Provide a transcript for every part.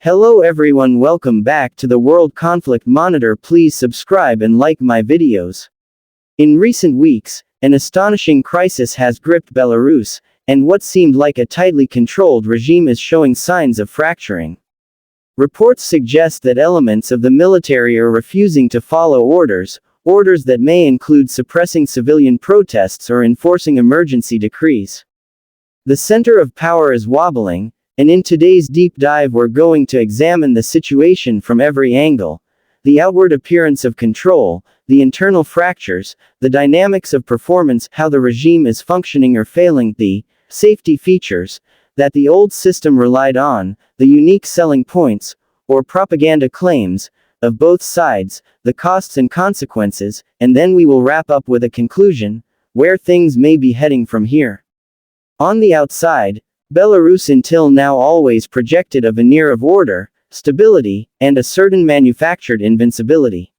Hello everyone, welcome back to the World Conflict Monitor. Please subscribe and like my videos. In recent weeks, an astonishing crisis has gripped Belarus, and what seemed like a tightly controlled regime is showing signs of fracturing. Reports suggest that elements of the military are refusing to follow orders that may include suppressing civilian protests or enforcing emergency decrees. The center of power is wobbling, and in today's deep dive we're going to examine the situation from every angle: the outward appearance of control, the internal fractures, the dynamics of performance, how the regime is functioning or failing, the safety features that the old system relied on, the unique selling points, or propaganda claims, of both sides, the costs and consequences, and then we will wrap up with a conclusion, where things may be heading from here. On the outside, Belarus until now always projected a veneer of order, stability, and a certain manufactured invincibility.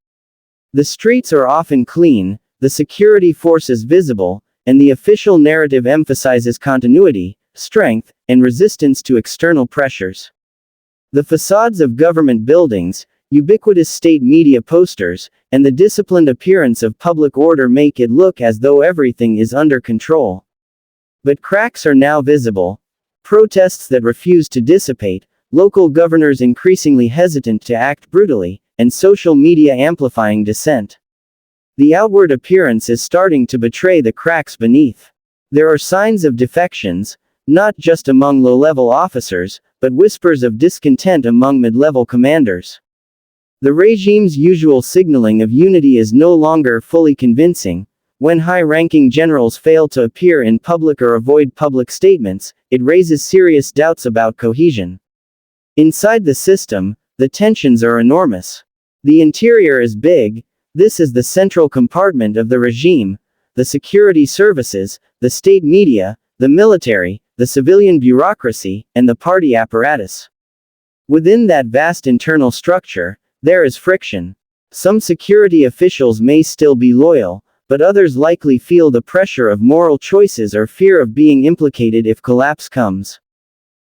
The streets are often clean, the security forces visible, and the official narrative emphasizes continuity, strength, and resistance to external pressures. The facades of government buildings, ubiquitous state media posters, and the disciplined appearance of public order make it look as though everything is under control. But cracks are now visible: protests that refuse to dissipate, local governors increasingly hesitant to act brutally, and social media amplifying dissent. The outward appearance is starting to betray the cracks beneath. There are signs of defections, not just among low-level officers, but whispers of discontent among mid-level commanders. The regime's usual signaling of unity is no longer fully convincing. When high-ranking generals fail to appear in public or avoid public statements, it raises serious doubts about cohesion. Inside the system, the tensions are enormous. The interior is big. This is the central compartment of the regime: the security services, the state media, the military, the civilian bureaucracy, and the party apparatus. Within that vast internal structure, there is friction. Some security officials may still be loyal, but others likely feel the pressure of moral choices or fear of being implicated if collapse comes.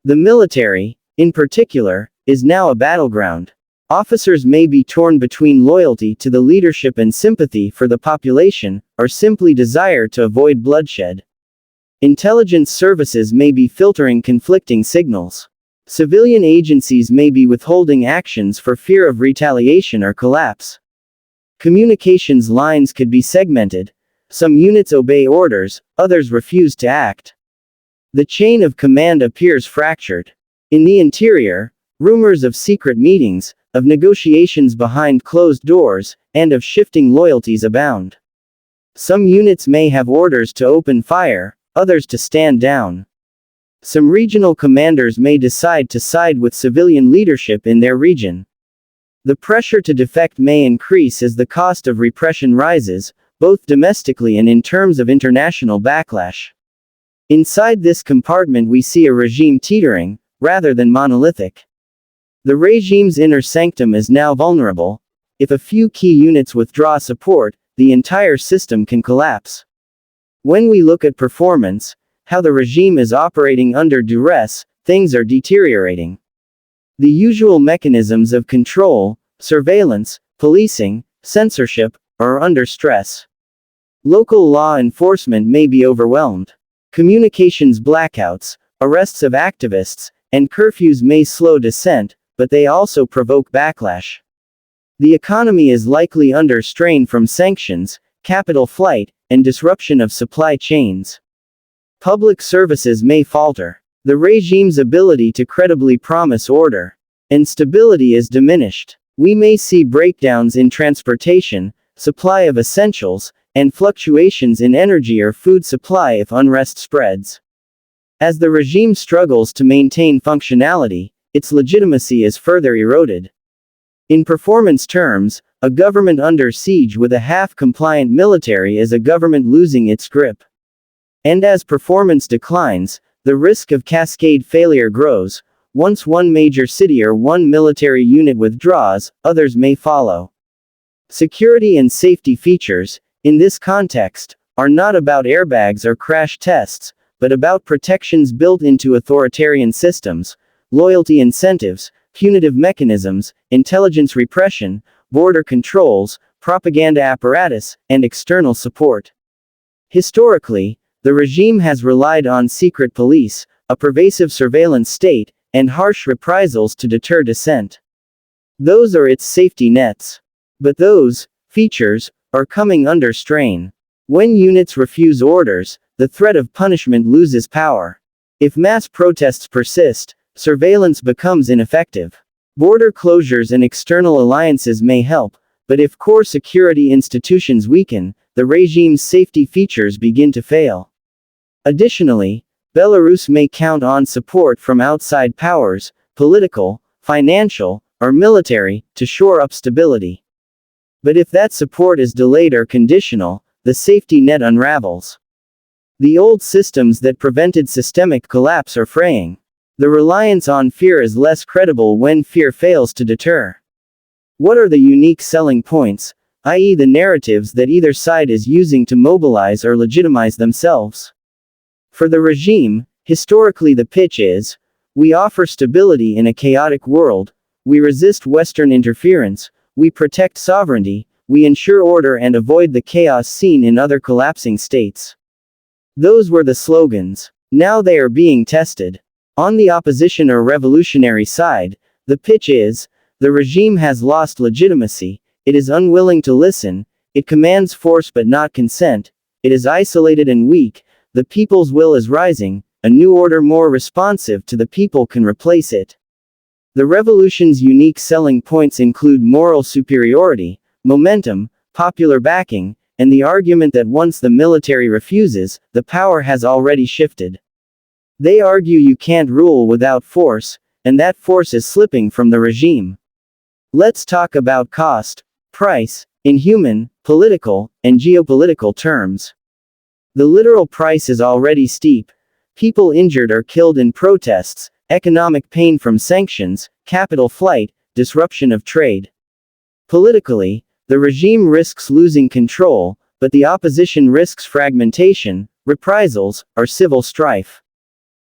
The military, in particular, is now a battleground. Officers may be torn between loyalty to the leadership and sympathy for the population, or simply desire to avoid bloodshed. Intelligence services may be filtering conflicting signals. Civilian agencies may be withholding actions for fear of retaliation or collapse. Communications lines could be segmented. Some units obey orders, others refuse to act. The chain of command appears fractured. In the interior, rumors of secret meetings, of negotiations behind closed doors, and of shifting loyalties abound. Some units may have orders to open fire, others to stand down. Some regional commanders may decide to side with civilian leadership in their region. The pressure to defect may increase as the cost of repression rises, both domestically and in terms of international backlash. Inside this compartment we see a regime teetering, rather than monolithic. The regime's inner sanctum is now vulnerable. If a few key units withdraw support, the entire system can collapse. When we look at performance, how the regime is operating under duress, things are deteriorating. The usual mechanisms of control, surveillance, policing, censorship, are under stress. Local law enforcement may be overwhelmed. Communications blackouts, arrests of activists, and curfews may slow dissent, but they also provoke backlash. The economy is likely under strain from sanctions, capital flight, and disruption of supply chains. Public services may falter. The regime's ability to credibly promise order and stability is diminished. We may see breakdowns in transportation, supply of essentials, and fluctuations in energy or food supply if unrest spreads. As the regime struggles to maintain functionality, its legitimacy is further eroded. In performance terms, a government under siege with a half-compliant military is a government losing its grip. And as performance declines, the risk of cascade failure grows. Once one major city or one military unit withdraws, others may follow. Security and safety features, in this context, are not about airbags or crash tests, but about protections built into authoritarian systems, loyalty incentives, punitive mechanisms, intelligence repression, border controls, propaganda apparatus, and external support. Historically, the regime has relied on secret police, a pervasive surveillance state, and harsh reprisals to deter dissent. Those are its safety nets. But those features are coming under strain. When units refuse orders, the threat of punishment loses power. If mass protests persist, surveillance becomes ineffective. Border closures and external alliances may help, but if core security institutions weaken, the regime's safety features begin to fail. Additionally, Belarus may count on support from outside powers, political, financial, or military, to shore up stability. But if that support is delayed or conditional, the safety net unravels. The old systems that prevented systemic collapse are fraying. The reliance on fear is less credible when fear fails to deter. What are the unique selling points, i.e., the narratives that either side is using to mobilize or legitimize themselves? For the regime, historically the pitch is, we offer stability in a chaotic world, we resist Western interference, we protect sovereignty, we ensure order and avoid the chaos seen in other collapsing states. Those were the slogans. Now they are being tested. On the opposition or revolutionary side, the pitch is, the regime has lost legitimacy, it is unwilling to listen, it commands force but not consent, it is isolated and weak, the people's will is rising, a new order more responsive to the people can replace it. The revolution's unique selling points include moral superiority, momentum, popular backing, and the argument that once the military refuses, the power has already shifted. They argue you can't rule without force, and that force is slipping from the regime. Let's talk about cost, price, in human, political, and geopolitical terms. The literal price is already steep. People injured or killed in protests, economic pain from sanctions, capital flight, disruption of trade. Politically, the regime risks losing control, but the opposition risks fragmentation, reprisals, or civil strife.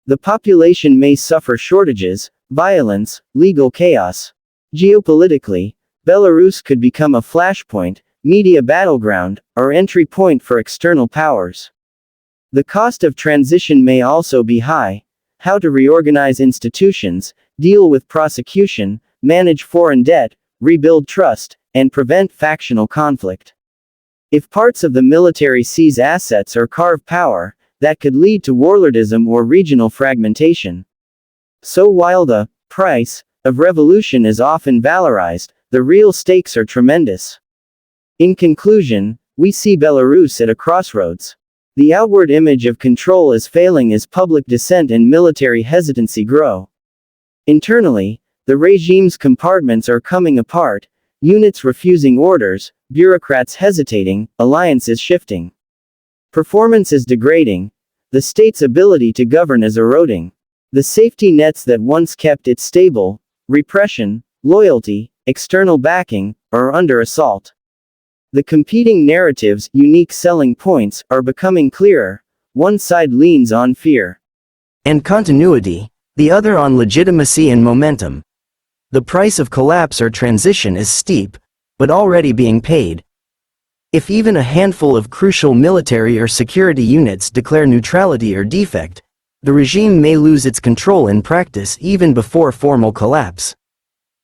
The population may suffer shortages, violence, legal chaos. Geopolitically, Belarus could become a flashpoint, media battleground, or entry point for external powers. The cost of transition may also be high. How to reorganize institutions, deal with prosecution, manage foreign debt, rebuild trust, and prevent factional conflict. If parts of the military seize assets or carve power, that could lead to warlordism or regional fragmentation. So while the price of revolution is often valorized, the real stakes are tremendous. In conclusion, we see Belarus at a crossroads. The outward image of control is failing as public dissent and military hesitancy grow. Internally, the regime's compartments are coming apart, units refusing orders, bureaucrats hesitating, alliances shifting. Performance is degrading. The state's ability to govern is eroding. The safety nets that once kept it stable, repression, loyalty, external backing, are under assault. The competing narratives, unique selling points, are becoming clearer. One side leans on fear and continuity, the other on legitimacy and momentum. The price of collapse or transition is steep, but already being paid. If even a handful of crucial military or security units declare neutrality or defect, the regime may lose its control in practice even before formal collapse.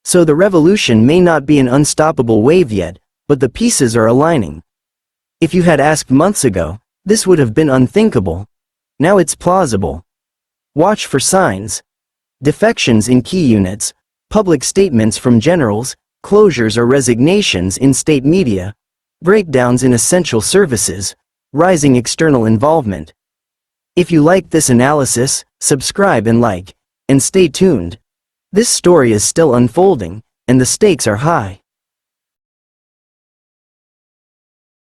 So the revolution may not be an unstoppable wave yet, but the pieces are aligning. If you had asked months ago, this would have been unthinkable. Now it's plausible. Watch for signs. Defections in key units, public statements from generals, closures or resignations in state media, breakdowns in essential services, rising external involvement. If you like this analysis, subscribe and like, and stay tuned. This story is still unfolding, and the stakes are high.